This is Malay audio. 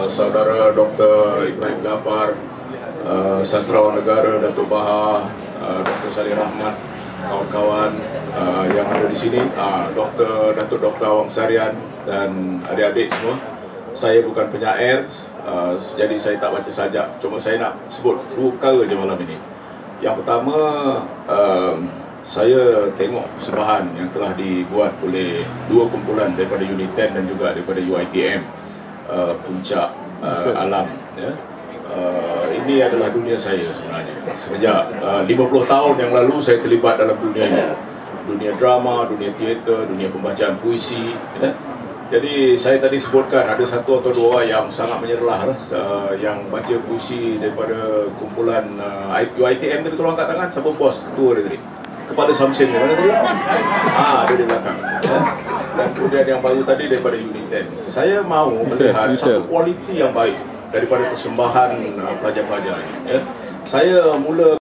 Saudara Dr. Ibrahim Ghaffar, Sastrawan Negara Datuk Bahar, Dr. Saleh Rahmat, kawan-kawan yang ada di sini, Datuk Dr. Awang Sarian dan adik-adik semua. Saya bukan penyair, jadi saya tak baca sajak. Cuma saya nak sebut dua perkara je malam ini. Yang pertama, saya tengok persembahan yang telah dibuat oleh dua kumpulan daripada Unit 10 dan juga daripada UiTM, Puncak Alam. Ya. Ini adalah dunia saya sebenarnya. Sejak 50 tahun yang lalu saya terlibat dalam dunia ini. Dunia drama, dunia teater, dunia pembacaan puisi. Ya. Jadi saya tadi sebutkan ada satu atau dua yang sangat menyerlah yang baca puisi daripada kumpulan UiTM tadi, tolong angkat tangan. Siapa bos ketua dia tadi? Kepada Samsin di mana tadi? Ada di belakang. Ya. Dan kemudian yang baru tadi daripada Unit 10. Saya mahu melihat satu kualiti yang baik daripada persembahan pelajar-pelajar. Ya. Saya mula